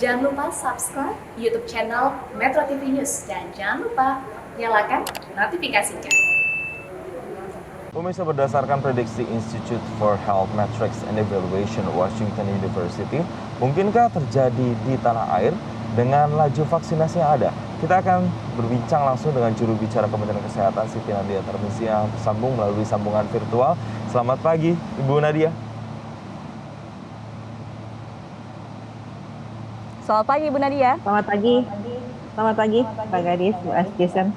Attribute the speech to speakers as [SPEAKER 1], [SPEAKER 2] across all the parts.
[SPEAKER 1] Jangan lupa subscribe YouTube channel Metro TV News dan jangan lupa nyalakan notifikasinya.
[SPEAKER 2] Pemirsa, berdasarkan prediksi Institute for Health Metrics and Evaluation Washington University, mungkinkah terjadi di tanah air dengan laju vaksinasi yang ada? Kita akan berbincang langsung dengan juru bicara Kementerian Kesehatan Siti Nadia Tarmizi yang tersambung melalui sambungan virtual. Selamat pagi, Ibu Nadia.
[SPEAKER 3] Selamat pagi, Bu Nadia.
[SPEAKER 4] Selamat pagi, Pak Gadis, Bu Jason.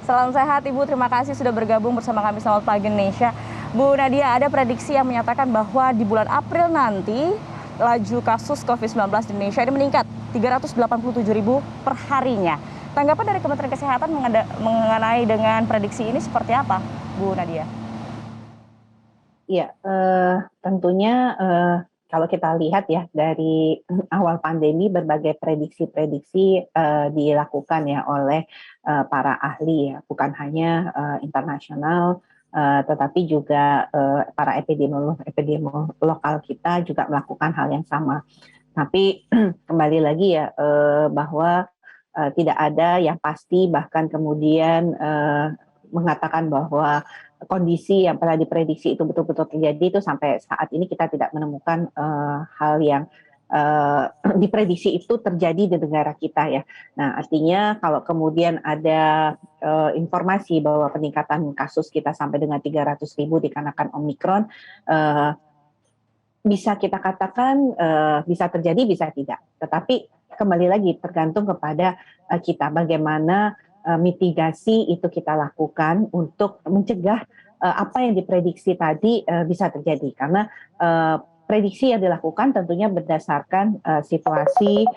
[SPEAKER 3] Salam sehat, Ibu. Terima kasih sudah bergabung bersama kami. Selamat pagi, Indonesia. Bu Nadia, ada prediksi yang menyatakan bahwa di bulan April nanti laju kasus COVID-19 di Indonesia ini meningkat 387.000 per harinya. Tanggapan dari Kementerian Kesehatan mengenai dengan prediksi ini seperti apa, Bu Nadia?
[SPEAKER 4] Iya, tentunya kalau kita lihat ya dari awal pandemi berbagai prediksi-prediksi dilakukan ya oleh para ahli ya, bukan hanya internasional, tetapi juga para epidemiolog lokal kita juga melakukan hal yang sama. Tapi kembali lagi ya bahwa tidak ada yang pasti, bahkan kemudian mengatakan bahwa kondisi yang pernah diprediksi itu betul-betul terjadi, itu sampai saat ini kita tidak menemukan hal yang diprediksi itu terjadi di negara kita ya. Nah, artinya kalau kemudian ada informasi bahwa peningkatan kasus kita sampai dengan 300.000 dikarenakan Omikron, bisa kita katakan bisa terjadi, bisa tidak. Tetapi kembali lagi tergantung kepada kita bagaimana mitigasi itu kita lakukan untuk mencegah apa yang diprediksi tadi bisa terjadi. Karena prediksi yang dilakukan tentunya berdasarkan situasi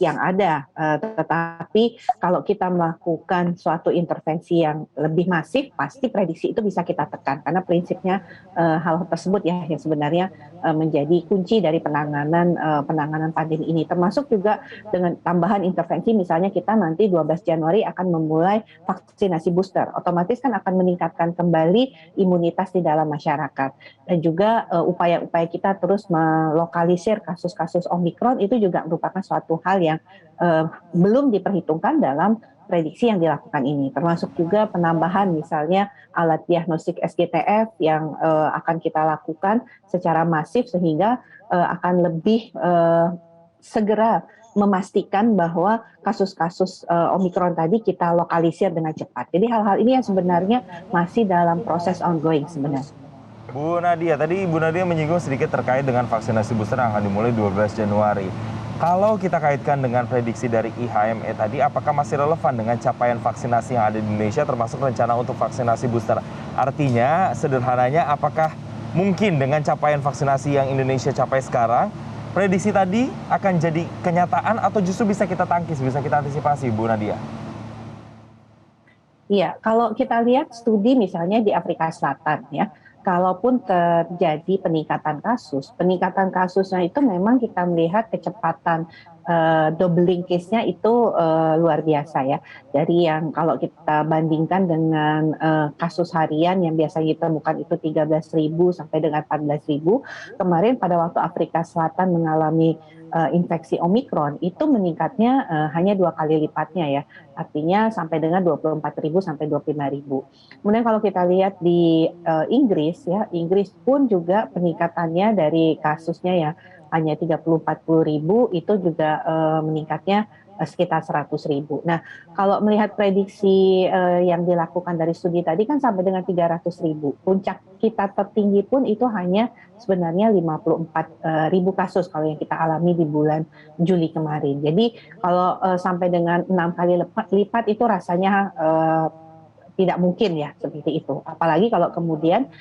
[SPEAKER 4] yang ada. Tetapi kalau kita melakukan suatu intervensi yang lebih masif, pasti prediksi itu bisa kita tekan. Karena prinsipnya hal tersebut ya yang sebenarnya menjadi kunci dari penanganan pandemi ini. Termasuk juga dengan tambahan intervensi, misalnya kita nanti 12 Januari akan memulai vaksinasi booster. Otomatis kan akan meningkatkan kembali imunitas di dalam masyarakat. Dan juga upaya-upaya kita terus melokalisir kasus-kasus Omikron itu juga merupakan suatu hal yang belum diperhitungkan dalam prediksi yang dilakukan ini. Termasuk juga penambahan misalnya alat diagnostik SGTF yang akan kita lakukan secara masif sehingga akan lebih segera memastikan bahwa kasus-kasus Omikron tadi kita lokalisir dengan cepat. Jadi hal-hal ini yang sebenarnya masih dalam proses ongoing sebenarnya.
[SPEAKER 2] Bu Nadia, tadi Bu Nadia menyinggung sedikit terkait dengan vaksinasi booster yang akan dimulai 12 Januari. Kalau kita kaitkan dengan prediksi dari IHME tadi, apakah masih relevan dengan capaian vaksinasi yang ada di Indonesia termasuk rencana untuk vaksinasi booster? Artinya, sederhananya apakah mungkin dengan capaian vaksinasi yang Indonesia capai sekarang, prediksi tadi akan jadi kenyataan atau justru bisa kita tangkis, bisa kita antisipasi, Bu Nadia?
[SPEAKER 4] Iya, kalau kita lihat studi misalnya di Afrika Selatan ya, kalaupun terjadi peningkatan kasusnya itu memang kita melihat kecepatan doubling case-nya itu luar biasa ya. Dari yang kalau kita bandingkan dengan kasus harian yang biasanya ditemukan itu 13.000 sampai dengan 14.000, kemarin pada waktu Afrika Selatan mengalami infeksi Omikron itu meningkatnya hanya 2 kali lipatnya ya. Artinya sampai dengan 24.000 sampai 25.000. Kemudian kalau kita lihat di Inggris ya, Inggris pun juga peningkatannya dari kasusnya ya hanya 30-40.000 itu juga meningkatnya sekitar 100.000. Nah, kalau melihat prediksi yang dilakukan dari studi tadi kan sampai dengan 300.000. Puncak kita tertinggi pun itu hanya sebenarnya 54.000 kasus kalau yang kita alami di bulan Juli kemarin. Jadi kalau sampai dengan 6 kali lipat itu rasanya tidak mungkin ya seperti itu. Apalagi kalau kemudian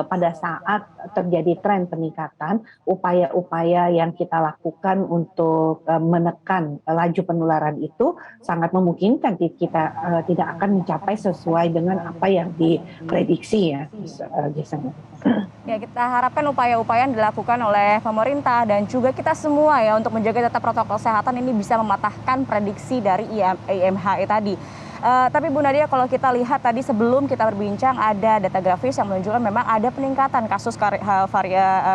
[SPEAKER 4] pada saat terjadi tren peningkatan, upaya-upaya yang kita lakukan untuk menekan laju penularan itu sangat memungkinkan kita tidak akan mencapai sesuai dengan apa yang diprediksi ya, Jason.
[SPEAKER 3] Ya, kita harapkan upaya-upaya yang dilakukan oleh pemerintah dan juga kita semua ya untuk menjaga tetap protokol kesehatan ini bisa mematahkan prediksi dari IMHE tadi. Tapi Bu Nadia, kalau kita lihat tadi sebelum kita berbincang ada data grafis yang menunjukkan memang ada peningkatan kasus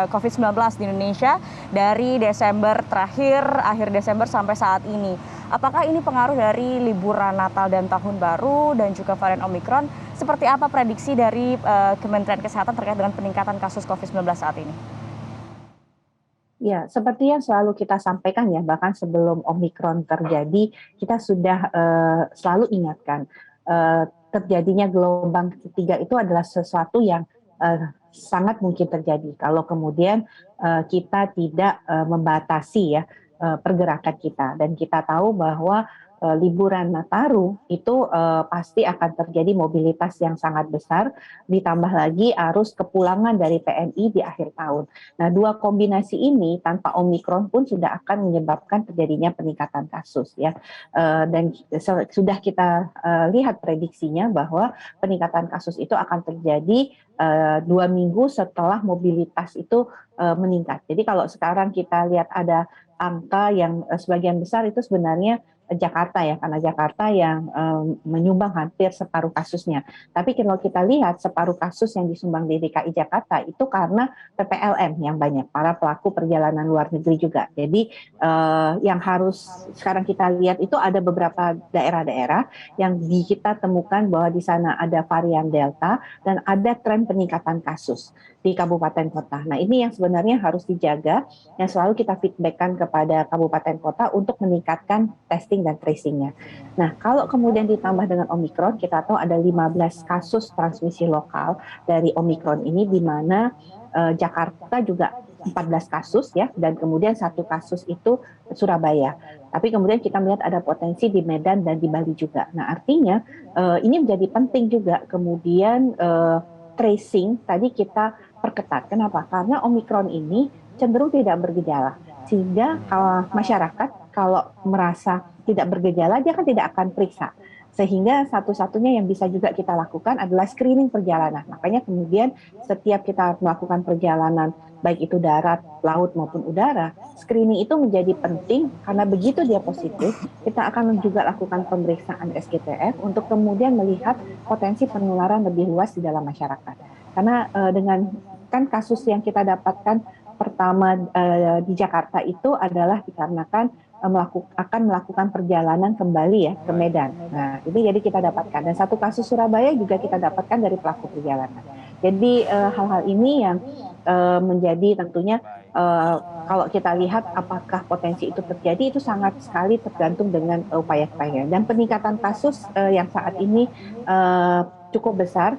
[SPEAKER 3] COVID-19 di Indonesia dari Desember terakhir, akhir Desember sampai saat ini. Apakah ini pengaruh dari liburan Natal dan Tahun Baru dan juga varian Omikron? Seperti apa prediksi dari Kementerian Kesehatan terkait dengan peningkatan kasus COVID-19 saat ini?
[SPEAKER 4] Ya, seperti yang selalu kita sampaikan ya, bahkan sebelum Omikron terjadi, kita sudah selalu ingatkan terjadinya gelombang ketiga itu adalah sesuatu yang sangat mungkin terjadi kalau kemudian kita tidak membatasi ya pergerakan kita, dan kita tahu bahwa liburan Nataru itu pasti akan terjadi mobilitas yang sangat besar, ditambah lagi arus kepulangan dari TNI di akhir tahun. Nah, dua kombinasi ini tanpa Omikron pun sudah akan menyebabkan terjadinya peningkatan kasus ya. Dan sudah kita lihat prediksinya bahwa peningkatan kasus itu akan terjadi 2 minggu setelah mobilitas itu meningkat. Jadi kalau sekarang kita lihat ada angka yang sebagian besar itu sebenarnya Jakarta ya, karena Jakarta yang menyumbang hampir separuh kasusnya. Tapi kalau kita lihat separuh kasus yang disumbang di DKI Jakarta itu karena PPLM yang banyak, para pelaku perjalanan luar negeri juga. Jadi yang harus sekarang kita lihat itu ada beberapa daerah-daerah yang kita temukan bahwa di sana ada varian Delta dan ada tren peningkatan kasus di kabupaten kota. Nah, ini yang sebenarnya harus dijaga, yang selalu kita feedbackkan kepada kabupaten kota untuk meningkatkan testing dan tracing-nya. Nah, kalau kemudian ditambah dengan Omikron, kita tahu ada 15 kasus transmisi lokal dari Omikron ini, di mana Jakarta juga 14 kasus ya, dan kemudian 1 kasus itu Surabaya. Tapi kemudian kita melihat ada potensi di Medan dan di Bali juga. Nah, artinya ini menjadi penting juga kemudian tracing tadi kita perketat. Kenapa? Karena Omikron ini cenderung tidak bergejala. Sehingga kalau masyarakat kalau merasa tidak bergejala, dia kan tidak akan periksa. Sehingga satu-satunya yang bisa juga kita lakukan adalah screening perjalanan. Makanya kemudian setiap kita melakukan perjalanan, baik itu darat, laut maupun udara, screening itu menjadi penting karena begitu dia positif, kita akan juga lakukan pemeriksaan SGTF untuk kemudian melihat potensi penularan lebih luas di dalam masyarakat. Karena dengan kan kasus yang kita dapatkan pertama di Jakarta itu adalah dikarenakan akan melakukan perjalanan kembali ya ke Medan. Nah, ini jadi kita dapatkan. Dan 1 kasus Surabaya juga kita dapatkan dari pelaku perjalanan. Jadi hal-hal ini yang menjadi tentunya kalau kita lihat apakah potensi itu terjadi, itu sangat sekali tergantung dengan upaya-upaya. Dan peningkatan kasus yang saat ini cukup besar,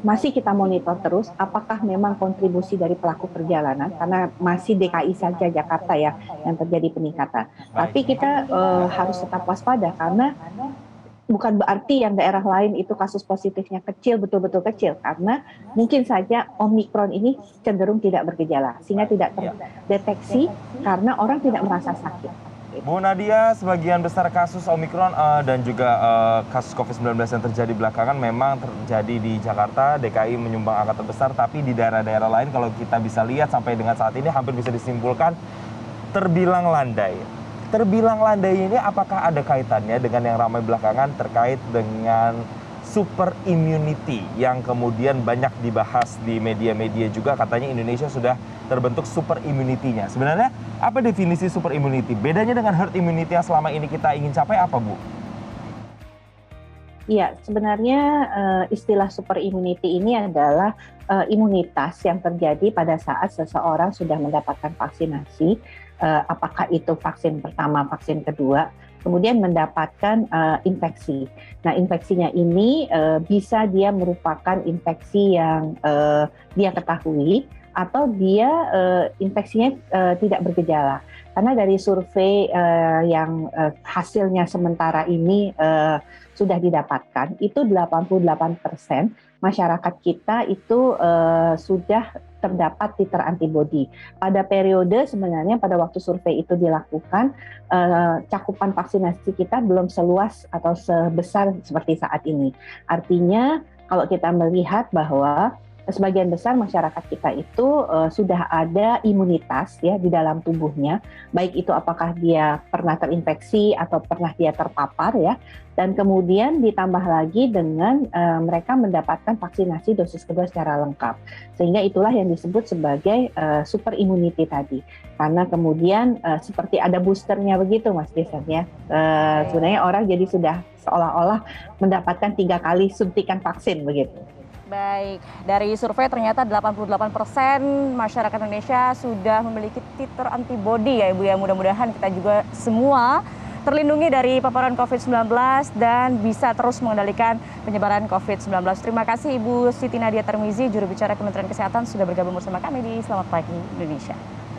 [SPEAKER 4] masih kita monitor terus apakah memang kontribusi dari pelaku perjalanan, karena masih DKI saja Jakarta ya yang terjadi peningkatan. Tapi kita harus tetap waspada karena bukan berarti yang daerah lain itu kasus positifnya kecil, betul-betul kecil, karena mungkin saja Omikron ini cenderung tidak bergejala sehingga tidak terdeteksi karena orang tidak merasa sakit.
[SPEAKER 2] Bu Nadia, sebagian besar kasus Omikron dan juga kasus COVID-19 yang terjadi belakangan memang terjadi di Jakarta, DKI menyumbang angka terbesar, tapi di daerah-daerah lain kalau kita bisa lihat sampai dengan saat ini hampir bisa disimpulkan terbilang landai. Terbilang landai ini apakah ada kaitannya dengan yang ramai belakangan terkait dengan super immunity yang kemudian banyak dibahas di media-media juga, katanya Indonesia sudah terbentuk super immunity-nya. Sebenarnya apa definisi super immunity? Bedanya dengan herd immunity yang selama ini kita ingin capai apa, Bu?
[SPEAKER 4] Iya, sebenarnya istilah super immunity ini adalah imunitas yang terjadi pada saat seseorang sudah mendapatkan vaksinasi, apakah itu vaksin pertama, vaksin kedua, kemudian mendapatkan infeksi. Nah, infeksinya ini bisa dia merupakan infeksi yang dia ketahui, atau dia infeksinya tidak bergejala. Karena dari survei yang hasilnya sementara ini sudah didapatkan, itu 88% masyarakat kita itu sudah terdapat titer antibodi. Pada periode sebenarnya pada waktu survei itu dilakukan, cakupan vaksinasi kita belum seluas atau sebesar seperti saat ini. Artinya kalau kita melihat bahwa sebagian besar masyarakat kita itu sudah ada imunitas ya di dalam tubuhnya, baik itu apakah dia pernah terinfeksi atau pernah dia terpapar ya, dan kemudian ditambah lagi dengan mereka mendapatkan vaksinasi dosis kedua secara lengkap, sehingga itulah yang disebut sebagai super immunity tadi, karena kemudian seperti ada boosternya begitu Mas Jason ya, sebenarnya orang jadi sudah seolah-olah mendapatkan 3 kali suntikan vaksin begitu.
[SPEAKER 3] Baik, dari survei ternyata 88% masyarakat Indonesia sudah memiliki titer antibodi ya Ibu ya. Mudah-mudahan kita juga semua terlindungi dari paparan COVID-19 dan bisa terus mengendalikan penyebaran COVID-19. Terima kasih Ibu Siti Nadia Tarmizi, juru bicara Kementerian Kesehatan sudah bergabung bersama kami di Selamat Pagi Indonesia.